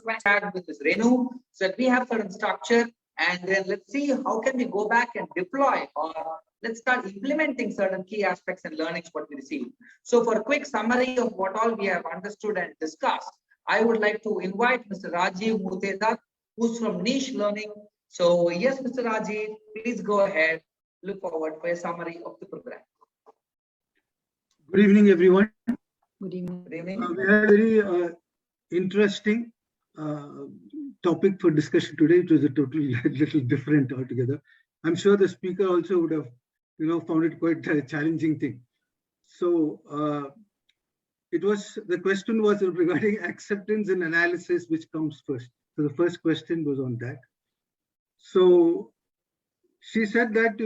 question with Ms. Renu, so that we have certain structure, and then let's see how can we go back and deploy, or let's start implementing certain key aspects and learnings what we receive. So for a quick summary of what all we have understood and discussed, I would like to invite Mr. Rajiv Muteda, who's from Niche Learning. So yes, Mr. Rajiv, please go ahead. Look forward for a summary of the program. Good evening, everyone. Good evening. Good evening. We had a very interesting topic for discussion today. It was a totally little different altogether. I'm sure the speaker also would have, found it quite a challenging thing. So the question was regarding acceptance and analysis, which comes first. So the first question was on that. So she said that,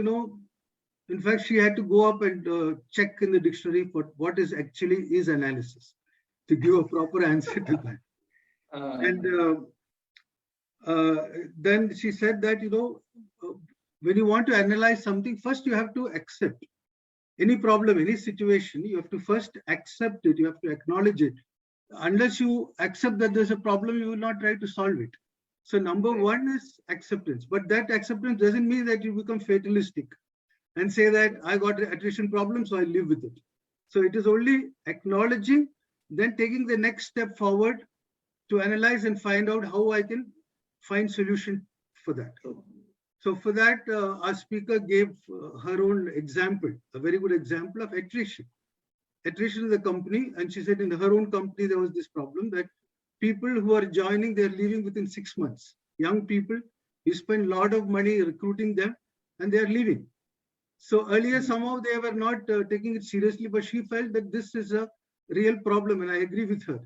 in fact, she had to go up and check in the dictionary for what is analysis to give a proper answer to that. Then she said that, when you want to analyze something, first you have to accept any problem, any situation. You have to first accept it. You have to acknowledge it. Unless you accept that there's a problem, you will not try to solve it. So number one is acceptance. But that acceptance doesn't mean that you become fatalistic and say that I got an attrition problem, so I live with it. So it is only acknowledging, then taking the next step forward to analyze and find out how I can find solution for that. So for that, our speaker gave her own example, a very good example of attrition. Attrition in the company, and she said in her own company, there was this problem that people who are joining, they're leaving within 6 months. Young people, you spend a lot of money recruiting them, and they're leaving. So earlier, somehow they were not taking it seriously, but she felt that this is a real problem, and I agree with her.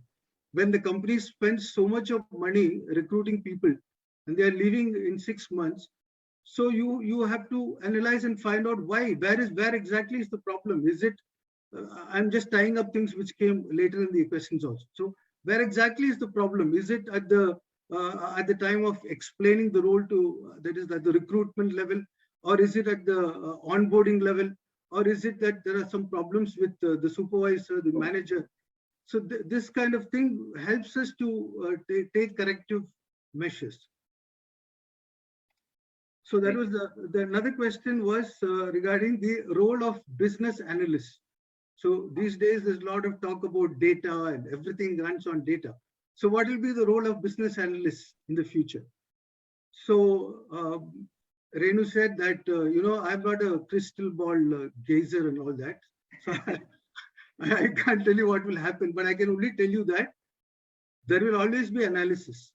When the company spends so much of money recruiting people, and they are leaving in 6 months, so you have to analyze and find out why. Where exactly is the problem? Is it? I'm just tying up things which came later in the questions also. So where exactly is the problem? Is it at the time of explaining the role to, that is at the recruitment level, or is it at the onboarding level, or is it that there are some problems with the supervisor, the manager? So this kind of thing helps us to take corrective measures. So that was another question was regarding the role of business analysts. So these days there's a lot of talk about data and everything runs on data. So what will be the role of business analysts in the future? So Renu said that, I'm not a crystal ball gazer and all that. So I can't tell you what will happen, but I can only tell you that there will always be analysis.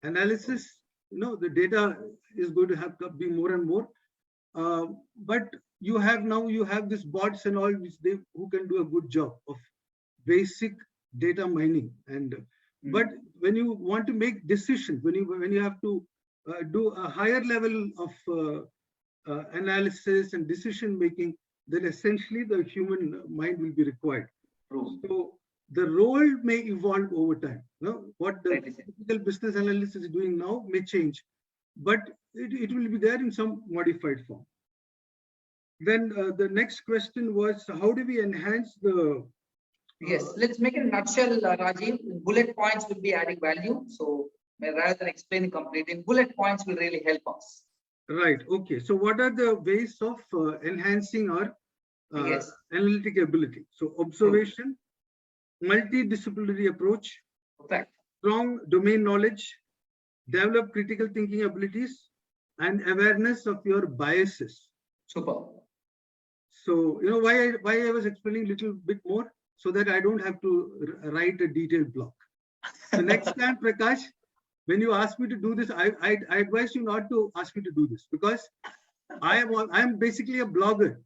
Analysis, the data is going to have to be more and more. But you have this bots and all who can do a good job of basic data mining. And but when you want to make decisions, when you have to do a higher level of analysis and decision making, then essentially the human mind will be required. So the role may evolve over time. What the typical business analyst is doing now may change, but it will be there in some modified form. Then the next question was, how do we enhance the... Yes, let's make it in a nutshell, Rajiv. Bullet points will be adding value. So rather than explaining completely, bullet points will really help us. Right. Okay. So what are the ways of enhancing our analytic ability? So observation, multidisciplinary approach, strong domain knowledge, develop critical thinking abilities, and awareness of your biases. Super. So, why I was explaining a little bit more, so that I don't have to write a detailed blog. The next time, Prakash, when you ask me to do this, I advise you not to ask me to do this, because I am basically a blogger.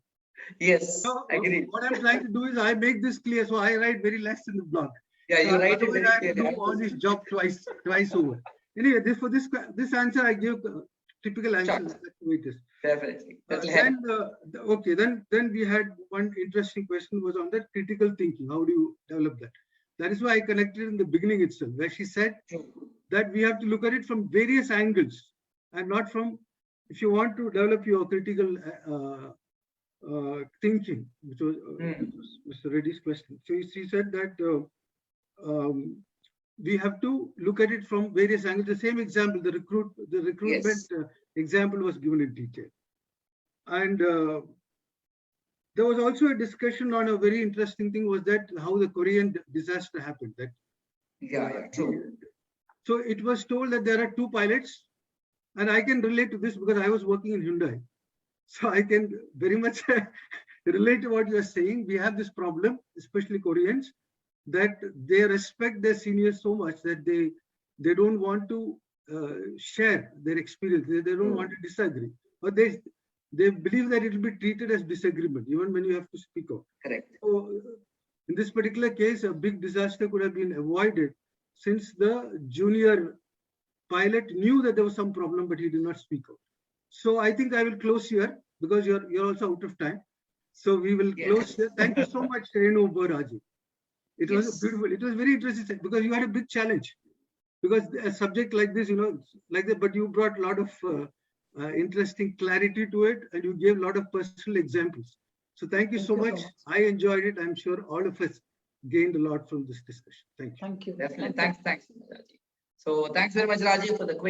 Yes, I agree. What I'm trying to do is I make this clear, so I write very less in the blog. Yeah, you write it very clearly. I do all this job twice over. Anyway, for this answer, I give typical answers. Definitely. Okay, then we had one interesting question was on that critical thinking. How do you develop that? That is why I connected in the beginning itself, where she said that we have to look at it from various angles and not from, if you want to develop your critical thinking, which was Mr. Reddy's question. So she said that we have to look at it from various angles. The same example, the recruitment example was given in detail. And there was also a discussion on a very interesting thing, was that how the Korean disaster happened. That true. So it was told that there are 2 pilots, and I can relate to this because I was working in Hyundai. So I can very much relate to what you are saying. We have this problem, especially Koreans, that they respect their seniors so much that they don't want to share their experience. They don't want to disagree, but they believe that it will be treated as disagreement even when you have to speak out. Correct. So in this particular case, a big disaster could have been avoided, since the junior pilot knew that there was some problem, but he did not speak out. So I think I will close here because you're also out of time. So we will close here. Thank you so much, Renu Baraji. It was beautiful. It was very interesting because you had a big challenge. Because a subject like this, like that, but you brought a lot of interesting clarity to it, and you gave a lot of personal examples. So thank you so much. I enjoyed it. I'm sure all of us gained a lot from this discussion. Thank you. Thank you. Definitely. Thanks, Raji. So thanks very much, Raji, for the quick